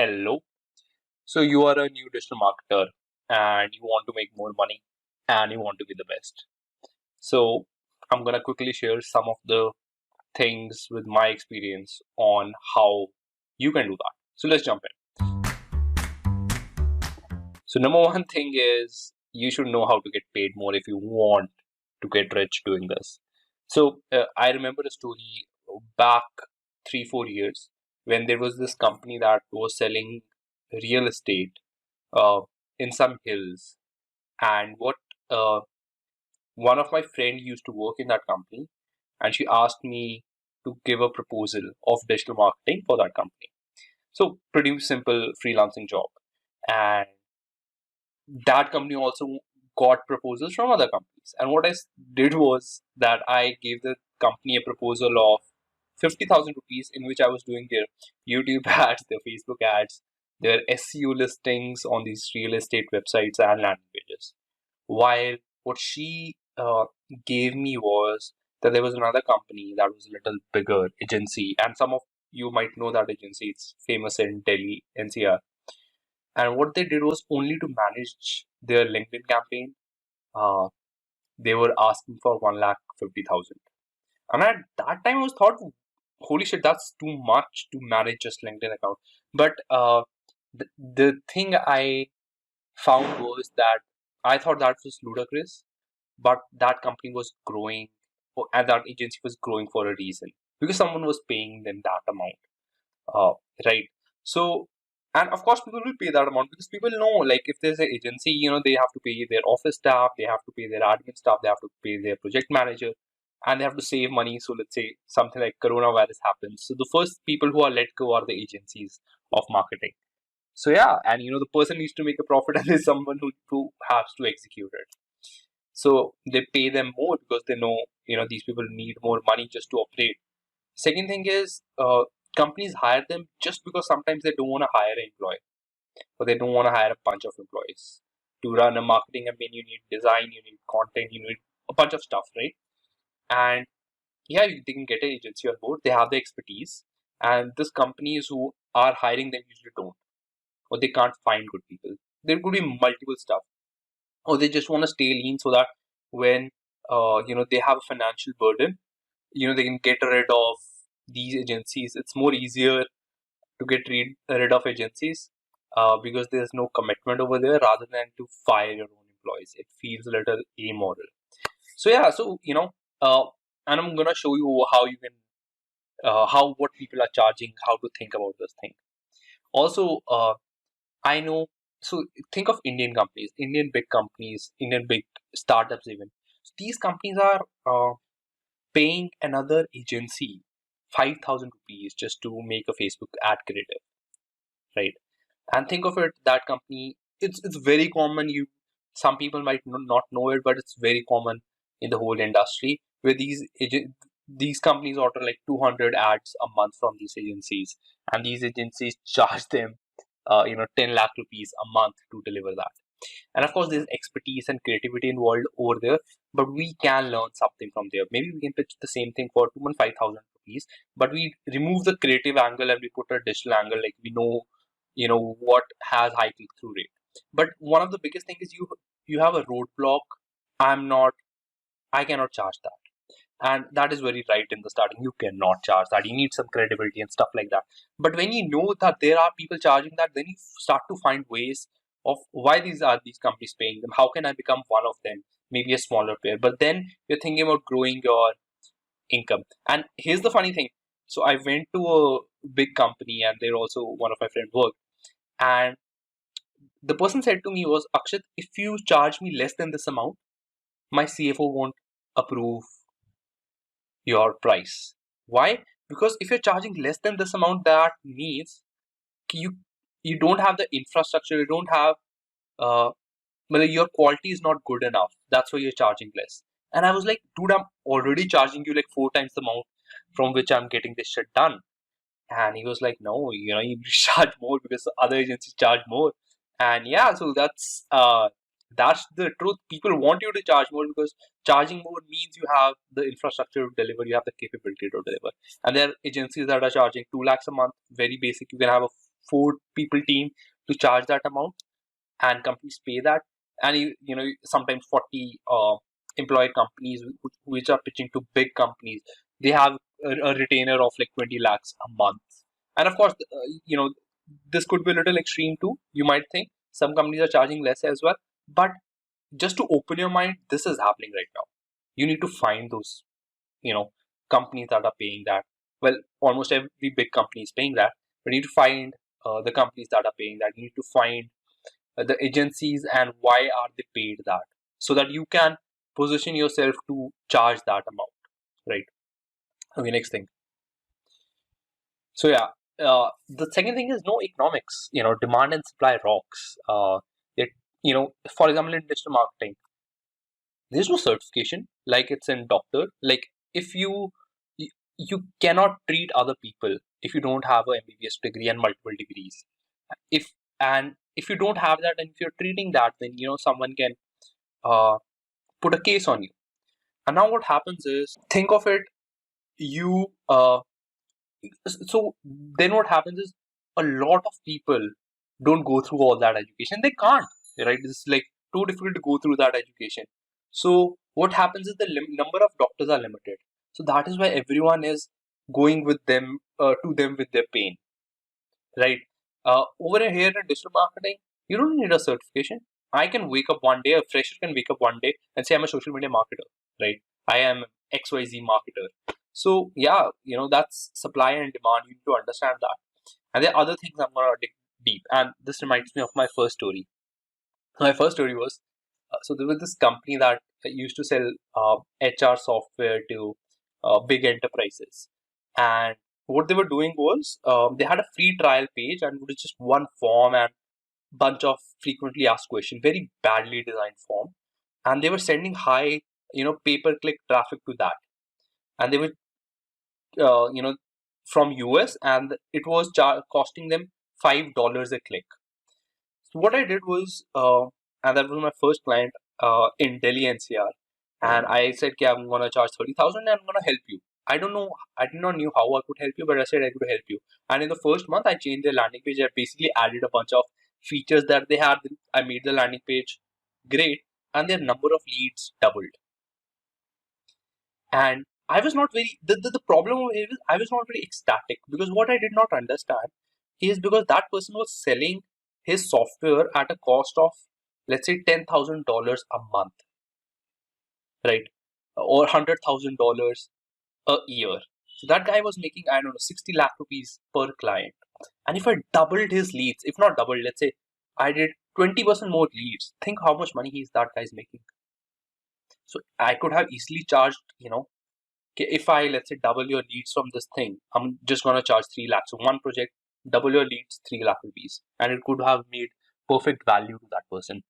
Hello. So you are a new digital marketer and you want to make more money and you want to be the best. So I'm gonna quickly share some of the things with my experience on how you can do that. So let's jump in. So number one thing is you should know how to get paid more if you want to get rich doing this. So I remember a story back 3-4 years when there was this company that was selling real estate uh, in some hills. And what uh, one of my friend used to work in that company, and she asked me to give a proposal of digital marketing for that company. So pretty simple freelancing job, and that company also got proposals from other companies. And what did was that I gave the company a proposal of 50,000 rupees, in which I was doing their YouTube ads, their Facebook ads, their SEO listings on these real estate websites and landing pages. While what she gave me was that there was another company that was a little bigger agency, and some of you might know that agency. It's famous in Delhi, NCR. And what they did was only to manage their LinkedIn campaign. Uh, they were asking for 1,50,000, and at that time I was thought, holy shit, that's too much to manage just LinkedIn account. But the thing I found was that I thought that was ludicrous, but that company was growing, and that agency was growing for a reason because someone was paying them that amount, uh, right? So, and of course, people will pay that amount because people know, like, if there's an agency, they have to pay their office staff, they have to pay their admin staff, they have to pay their project manager, and they have to save money. So, let's say something like coronavirus happens. So, the first people who are let go are the agencies of marketing. So, yeah, and the person needs to make a profit, and there's someone who has to execute it. So they pay them more because they know, these people need more money just to operate. Second thing is, companies hire them just because sometimes they don't want to hire an employee, or they don't want to hire a bunch of employees. To run a marketing campaign, you need design, you need content, you need a bunch of stuff, right? And yeah, they can get an agency on board. They have the expertise, and these companies who are hiring them usually don't, or they can't find good people. There could be multiple stuff, or they just want to stay lean so that when they have a financial burden, they can get rid of these agencies. It's more easier to get rid of agencies because there's no commitment over there, rather than to fire your own employees. It feels a little amoral. So yeah, so uh, and I'm gonna show you how you can how what people are charging, how to think about this thing. Also, I know. So think of Indian companies, Indian big companies, Indian big startups even. So these companies are paying another agency 5,000 rupees just to make a Facebook ad creative, right? And think of it, that company, it's very common. Some people might not know it, but it's very common in the whole industry where these companies order like 200 ads a month from these agencies, and these agencies charge them 10 lakh rupees a month to deliver that. And of course, there's expertise and creativity involved over there, but we can learn something from there. Maybe we can pitch the same thing for 2,500 rupees, but we remove the creative angle and we put a digital angle. Like, we know, what has high click through rate. But one of the biggest thing is you have a roadblock. I'm not. I cannot charge that. And that is very right in the starting. You cannot charge that. You need some credibility and stuff like that. But when you know that there are people charging that, then you start to find ways of why these companies paying them. How can I become one of them? Maybe a smaller player. But then you're thinking about growing your income. And here's the funny thing. So I went to a big company, and there also one of my friends worked. And the person said to me was, Akshat, if you charge me less than this amount, my CFO won't approve your price. Why? Because if you're charging less than this amount, that means you you don't have the infrastructure, you don't have well, your quality is not good enough. That's why you're charging less. And I was like, dude, I'm already charging you like 4 times the amount from which I'm getting this shit done. And he was like, no, you charge more because other agencies charge more. And yeah, so that's the truth. People want you to charge more because charging more means you have the infrastructure to deliver, you have the capability to deliver. And there are agencies that are charging 2 lakhs a month, very basic. You can have a 4 people team to charge that amount, and companies pay that. And sometimes 40 employee companies which are pitching to big companies, they have a retainer of like 20 lakhs a month. And of course, this could be a little extreme too. You might think some companies are charging less as well, but just to open your mind, this is happening right now. You need to find those, companies that are paying that. Well, almost every big company is paying that, but you need to find the companies that are paying that. You need to find the agencies and why are they paid that, so that you can position yourself to charge that amount, right? Okay, next thing. So yeah, the second thing is no economics. Demand and supply rocks. It for example, in digital marketing, there's no certification like it's in doctor. Like if you cannot treat other people if you don't have a MBBS degree and multiple degrees. If you don't have that, and if you're treating that, then someone can uh, put a case on you. And now what happens is, think of it, you so then what happens is, a lot of people don't go through all that education. They can't, right? It's like too difficult to go through that education. So what happens is, the number of doctors are limited. So that is why everyone is going with them to them with their pain, right? Over here in digital marketing, you don't need a certification. I can wake up one day, a fresher can wake up one day and say, I'm a social media marketer, right? I am XYZ marketer. So yeah, that's supply and demand. You need to understand that. And there are other things I'm gonna dig deep. And this reminds me of my first story. My first story was, so there was this company that used to sell HR software to big enterprises. And what they were doing was, they had a free trial page, and it was just one form and bunch of frequently asked questions, very badly designed form. And they were sending high, pay-per-click traffic to that. And they were, from US, and it was costing them $5 a click. So what I did was, and that was my first client in Delhi NCR, and I said, "Okay, I'm gonna charge 30,000, and I'm gonna help you." I don't know, I did not knew how I could help you, but I said I could help you. And in the first month, I changed their landing page. I basically added a bunch of features that they had. I made the landing page great, and their number of leads doubled. And I was not very, the problem over here is, I was not very ecstatic, because what I did not understand is, because that person was selling his software at a cost of, let's say, $10,000 a month, right? Or $100,000 a year. So that guy was making, I don't know, 60 lakh rupees per client. And if I doubled his leads, if not doubled, let's say I did 20% more leads, think how much money that guy's making. So I could have easily charged, okay, if I, let's say, double your leads from this thing, I'm just gonna charge 3 lakhs. So one project, double your leads, 3 lakh rupees, and it could have made perfect value to that person,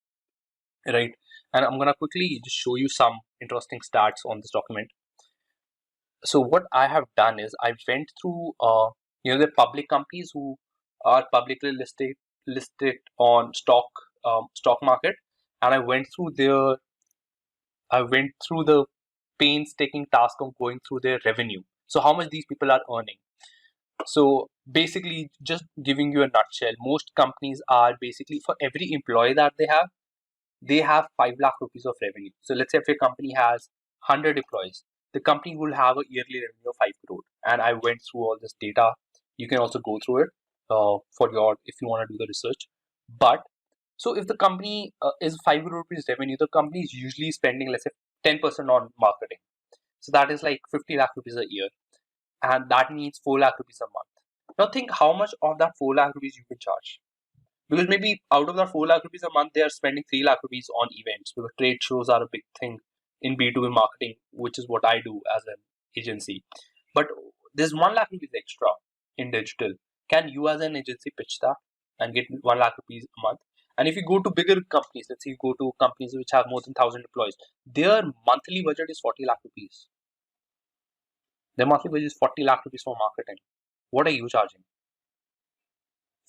right? And I'm gonna quickly just show you some interesting stats on this document. So what I have done is, I went through, the public companies who are publicly listed on stock market, and I went through the painstaking task of going through their revenue. So how much these people are earning. So basically, just giving you a nutshell, most companies are basically, for every employee that they have 5 lakh rupees of revenue. So let's say if a company has 100 employees, the company will have a yearly revenue of 5 crore. And I went through all this data. You can also go through it if you want to do the research. But so if the company is 5 crore rupees revenue, the company is usually spending, let's say, 10% on marketing. So that is like 50 lakh rupees a year. And that means 4 lakh rupees a month. Now think how much of that 4 lakh rupees you can charge. Because maybe out of that 4 lakh rupees a month, they are spending 3 lakh rupees on events, because trade shows are a big thing in B2B marketing, which is what I do as an agency. But there's 1 lakh rupees extra in digital. Can you as an agency pitch that and get 1 lakh rupees a month? And if you go to bigger companies, let's say you go to companies which have more than 1,000 employees, their monthly budget is 40 lakh rupees. Their monthly budget is 40 lakh rupees for marketing. What are you charging?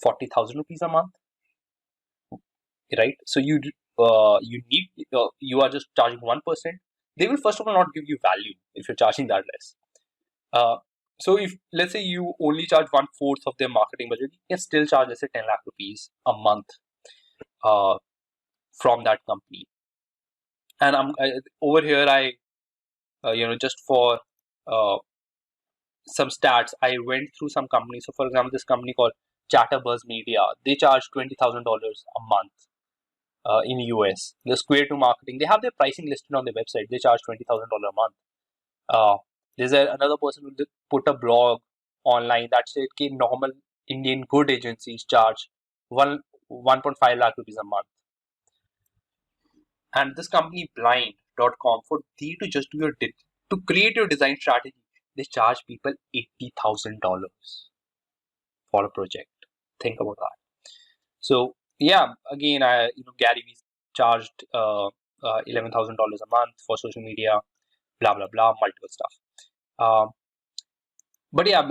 40,000 rupees a month, right? So you are just charging 1%. They will first of all not give you value if you're charging that less. Uh, So if let's say you only charge 1/4 of their marketing budget, you can still charge, let's say, 10 lakh rupees a month uh, from that company. And over here, just for uh, some stats, I went through some companies. So, for example, this company called Chatterbuzz Media, they charge $20,000 a month in US. The Square to Marketing, they have their pricing listed on their website. They charge $20,000 a month. Uh, another person who put a blog online that said कि normal Indian good agencies charge 1.5 lakh rupees a month. And this company blind.com, for thee to just do to create your design strategy, they charge people $80,000 for a project. Think about that. So yeah, again, Gary Vee charged $11,000 a month for social media, blah blah blah, multiple stuff. But yeah,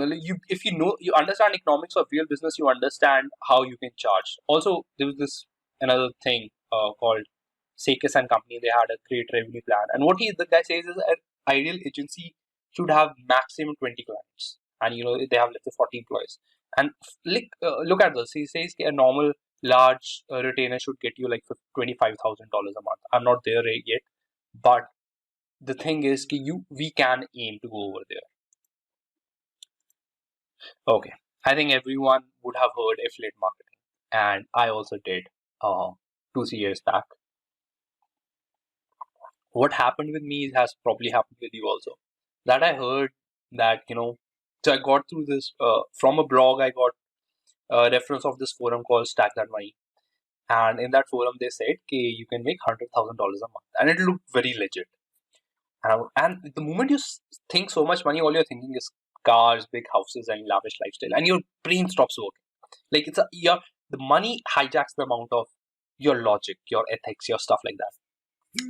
if you understand economics of real business, you understand how you can charge. Also, there was this another thing called Sakis and Company. They had a great revenue plan, and what the guy says is an ideal agency should have maximum 20 clients, and they have, let's say, 40 employees. And look at this. He says a normal large retainer should get you like $25,000 a month. I'm not there yet, but the thing is, we can aim to go over there. Okay, I think everyone would have heard affiliate marketing, and I also did 2 3 years back. What happened with me has probably happened with you also. That I heard that so I got through this from a blog. I got a reference of this forum called Stack That Money, and in that forum they said, "Okay, you can make $100,000 a month," and it looked very legit. And the moment you think so much money, all you're thinking is cars, big houses, and lavish lifestyle, and your brain stops working. Like the money hijacks the amount of your logic, your ethics, your stuff like that.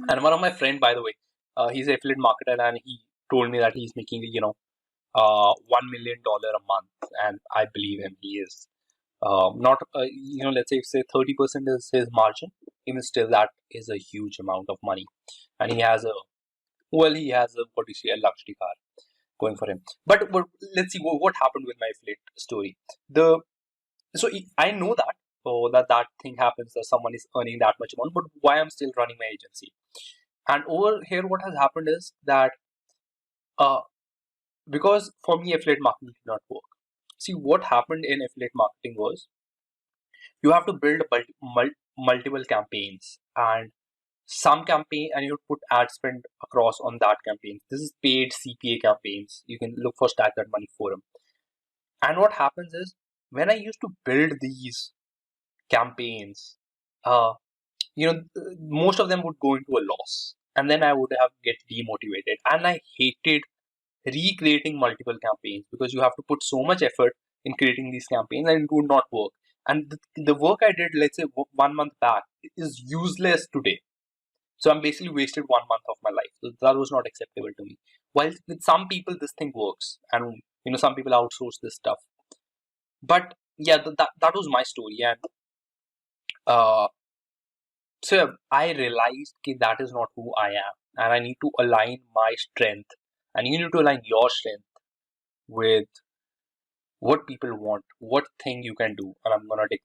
And one of my friend, by the way, he's an affiliate marketer, and he told me that he's making $1 million a month, and I believe him. He is not let's say 30% is his margin. Even still, that is a huge amount of money, and he has a what do you say, a luxury car going for him. But let's see what happened with my affiliate story. I know that that thing happens, that someone is earning that much amount, but why I'm still running my agency? And over here, what has happened is that uh, because for me, affiliate marketing did not work. See, what happened in affiliate marketing was you have to build multiple campaigns, and some campaign, and you put ad spend across on that campaign. This is paid CPA campaigns. You can look for Stack That Money forum. And what happens is, when I used to build these campaigns, uh, most of them would go into a loss, and then I would have get demotivated, and I hated recreating multiple campaigns because you have to put so much effort in creating these campaigns, and it would not work. And the work I did, let's say 1 month back, is useless today. So I'm basically wasted 1 month of my life. So that was not acceptable to me. While with some people this thing works, and some people outsource this stuff. But yeah, that was my story, and uh, so I realized that is not who I am, and I need to align my strength, and you need to align your strength with what people want, what thing you can do, and I'm gonna take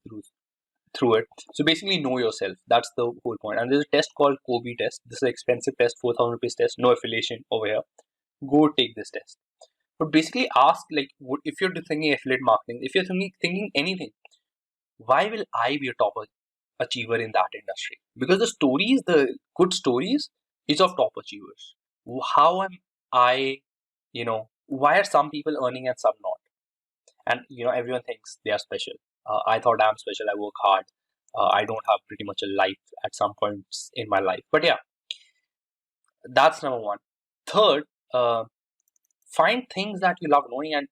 through it. So basically, know yourself. That's the whole point. And there's a test called Kolbe test. This is an expensive test, 4,000 rupees test, no affiliation over here. Go take this test. But basically, ask like, if you're thinking affiliate marketing, if you're thinking anything, why will I be a top achiever in that industry? Because the good stories, is of top achievers. How am I? Why are some people earning and some not? And everyone thinks they are special. I thought I'm special. I work hard. I don't have pretty much a life at some points in my life. But yeah, that's number one. Third, find things that you love knowing and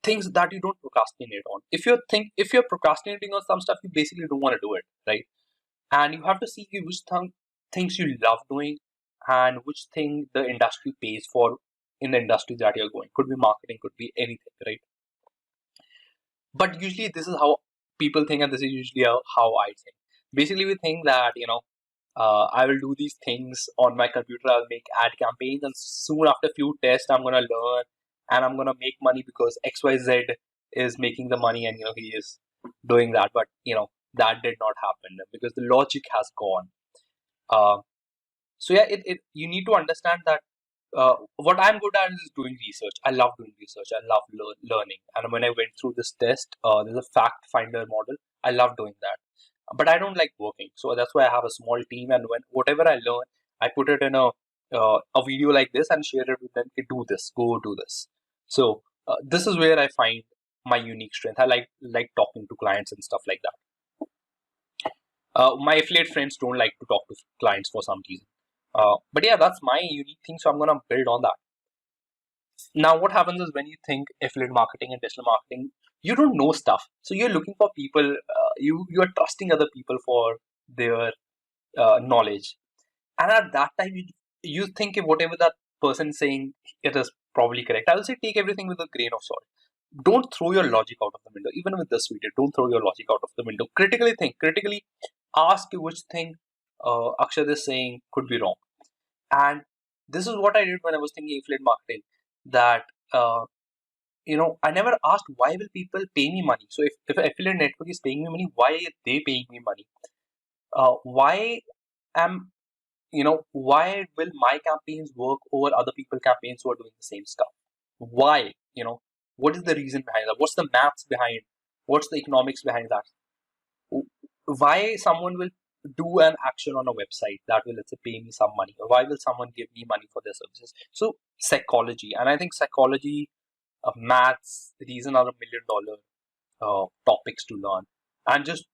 things that you don't procrastinate on. If you're procrastinating on some stuff, you basically don't want to do it, right? And you have to see which things you love doing and which thing the industry pays for in the industry that you're going. Could be marketing, could be anything, right? But usually this is how people think, and this is usually how I think. Basically, we think that I will do these things on my computer. I'll make ad campaigns, and soon after few tests, I'm gonna learn, and I'm gonna make money because XYZ is making the money, and he is doing that. But that did not happen because the logic has gone. Uh, so yeah, it you need to understand that what I'm good at is doing research. I love doing research. I love learning. And when I went through this test, there's a fact finder model. I love doing that, but I don't like working. So that's why I have a small team. And when whatever I learn, I put it in a video like this and share it with them. Okay, do this. Go do this. So this is where I find my unique strength. I like talking to clients and stuff like that. My affiliate friends don't like to talk to clients for some reason. But yeah, that's my unique thing. So I'm gonna build on that. Now, what happens is when you think affiliate marketing and digital marketing, you don't know stuff. So you're looking for people. You are trusting other people for their knowledge, and at that time you think if whatever that person is saying, it is probably correct. I will say take everything with a grain of salt. Don't throw your logic out of the window. Even with this video, don't throw your logic out of the window. Critically think. Critically ask which thing Akshat is saying could be wrong. And this is what I did when I was thinking affiliate marketing. That I never asked why will people pay me money. So if affiliate network is paying me money, why are they paying me money? Why am why will my campaigns work over other people's campaigns who are doing the same stuff? Why? What is the reason behind that? What's the maths behind? What's the economics behind that? Why someone will do an action on a website that will, let's say, pay me some money, or why will someone give me money for their services? So psychology, and I think psychology, maths, these are another $1 million topics to learn. And just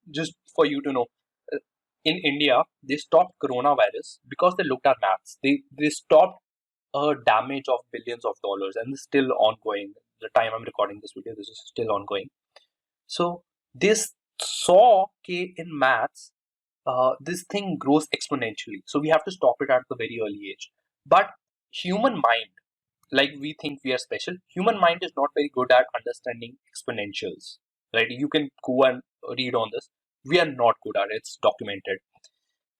for you to know, uh, in India they stopped coronavirus because they looked at maths. They stopped a damage of billions of dollars, and it's still ongoing. The time I'm recording this video, this is still ongoing. So this saw in maths, this thing grows exponentially. So we have to stop it at the very early age. But human mind, like we think we are special, human mind is not very good at understanding exponentials. Right? You can go and read on this. We are not good at it. It's documented.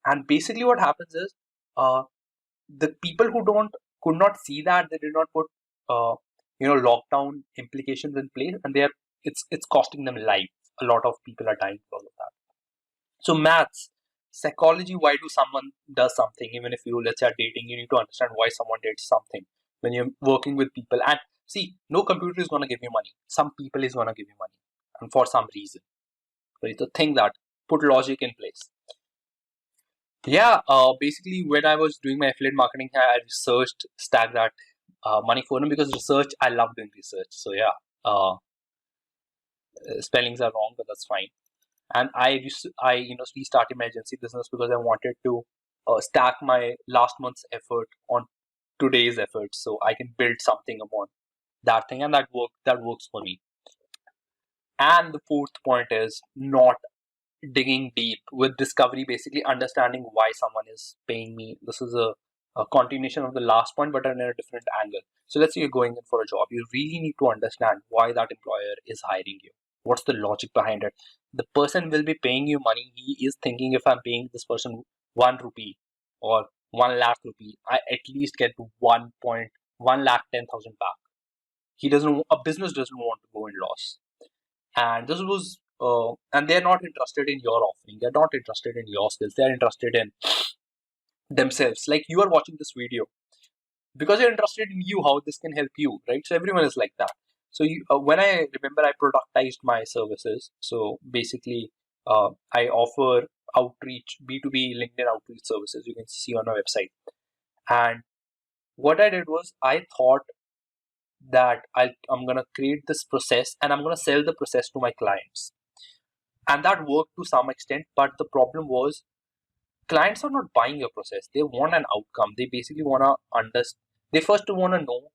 And basically, what happens is, the people who don't could not see that, they did not put uh, lockdown implications in place, and it's costing them life. A lot of people are dying because of that. So maths, psychology, why do someone does something? Even if you, let's say, are dating, you need to understand why someone did something. When you're working with people, and see, no computer is going to give you money. Some people is going to give you money, and for some reason, right? So think that, put logic in place. Yeah, basically when I was doing my affiliate marketing, I researched Stack That Money Forum, because research, I love doing research. So yeah, spellings are wrong, but that's fine. And I restarted my agency business because I wanted to stack my last month's effort on today's effort, so I can build something upon that thing, and that works for me. And the fourth point is not digging deep with discovery, basically understanding why someone is paying me. This is a continuation of the last point, but in a different angle. So let's say you're going in for a job. You really need to understand why that employer is hiring you. What's the logic behind it? The person will be paying you money. He is thinking, if I'm paying this person 1 rupee or 1 lakh rupee, I at least get 1.1 lakh 10,000 back. A business doesn't want to go in loss. And this was and they're not interested in your offering, they're not interested in your skills, they're interested in themselves. Like, you are watching this video because you're interested in you, how this can help you, right? So everyone is like that. So when I remember, I productized my services. So basically, I offer outreach, B2B LinkedIn outreach services, you can see on my website. And what I did was, I thought that I'm gonna create this process and I'm gonna sell the process to my clients, and that worked to some extent. But the problem was, clients are not buying your process, they want an outcome. They basically want to understand, they first want to know,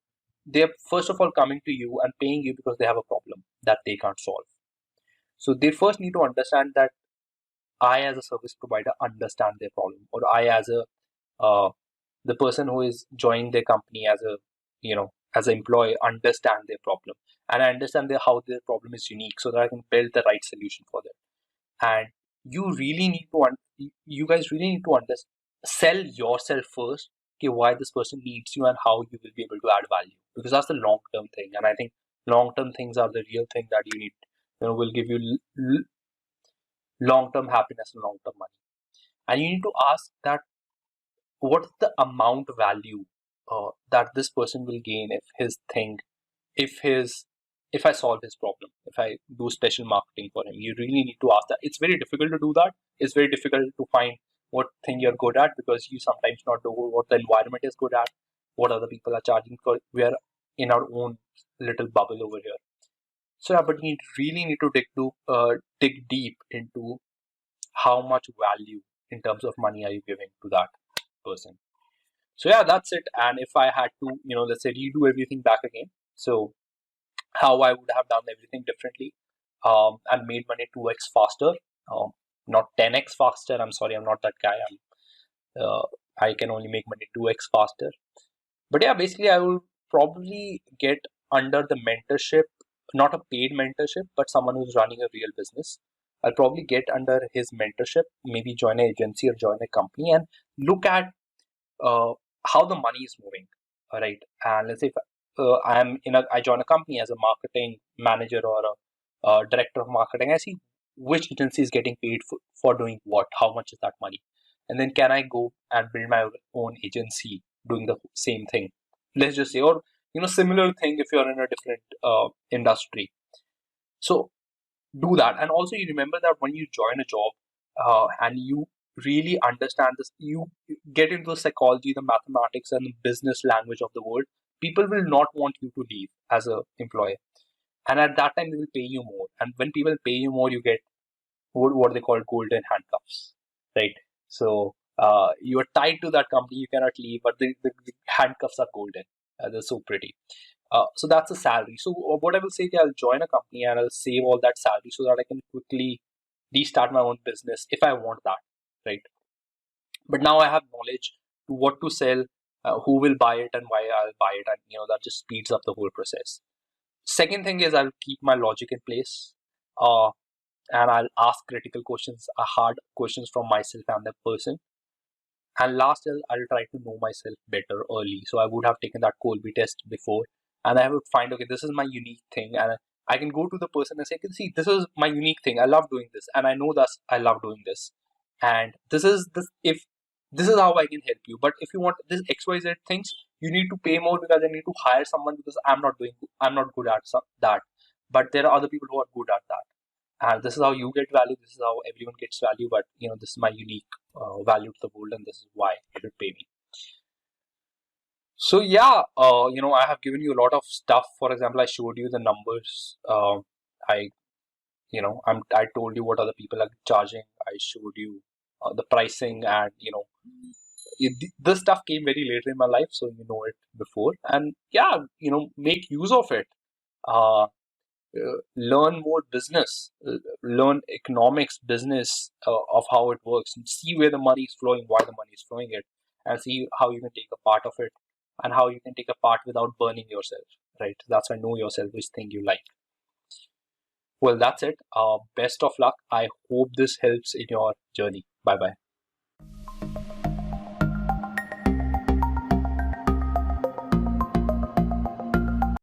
they're first of all coming to you and paying you because they have a problem that they can't solve. So they first need to understand that I, as a service provider, understand their problem, or I, as a the person who is joining their company as a as an employee, understand their problem, and I understand how their problem is unique, so that I can build the right solution for them. And you really need to you guys really need to understand, sell yourself first why this person needs you and how you will be able to add value, because that's the long term thing. And I think long term things are the real thing that you need, will give you long term happiness and long term money. And you need to ask that what's the amount value that this person will gain if his thing, if his if I solve his problem, if I do special marketing for him. You really need to ask that. It's very difficult to do that. It's very difficult to find what thing you're good at, because you sometimes not know what the environment is good at, what other people are charging for. We are in our own little bubble over here. So yeah, but you really need to dig deep into how much value in terms of money are you giving to that person. So yeah, that's it. And if I had to, let's say redo everything back again, so how I would have done everything differently, and made money 2x faster, not 10x faster. I'm sorry, I'm not that guy. I can only make money 2x faster. But yeah, basically, I will probably get under the mentorship, not a paid mentorship, but someone who's running a real business. I'll probably get under his mentorship, maybe join an agency or join a company and look at uh, how the money is moving. All right. And let's say if I join a company as a marketing manager or a director of marketing, I see which agency is getting paid for doing what, how much is that money, and then can I go and build my own agency doing the same thing, let's just say, or similar thing if you're in a different industry. So do that. And also you remember that when you join a job, and you really understand this, you get into the psychology, the mathematics and the business language of the world, people will not want you to leave as a employee. And at that time they will pay you more, and when people pay you more, you get what they call golden handcuffs, right? So you are tied to that company, you cannot leave, but the handcuffs are golden. They're so pretty. So that's a salary. So what I will say is I'll join a company and I'll save all that salary so that I can quickly restart my own business if I want that, right? But now I have knowledge to what to sell, who will buy it and why I'll buy it, and that just speeds up the whole process. Second thing is I'll keep my logic in place, and I'll ask critical questions, hard questions from myself and the person. And last is I'll try to know myself better early. So I would have taken that Kolbe test before, and I would find, okay, this is my unique thing, and I can go to the person and say, see, this is my unique thing. I love doing this, and I know that I love doing this, and this is this. If this is how I can help you, but if you want this XYZ things, you need to pay more because I need to hire someone because I'm not good at that. But there are other people who are good at that, and this is how you get value. This is how everyone gets value. But this is my unique value to the world, and this is why you should pay me. So yeah, I have given you a lot of stuff. For example, I showed you the numbers. I I told you what other people are charging. I showed you the pricing, and this stuff came very later in my life, so you know it before. And yeah, make use of it. Uh, Learn more business, learn economics, business of how it works, and see where the money is flowing, why the money is flowing it, and see how you can take a part of it, and how you can take a part without burning yourself. Right? That's why know yourself, which thing you like. Well, that's it. Best of luck. I hope this helps in your journey. Bye bye.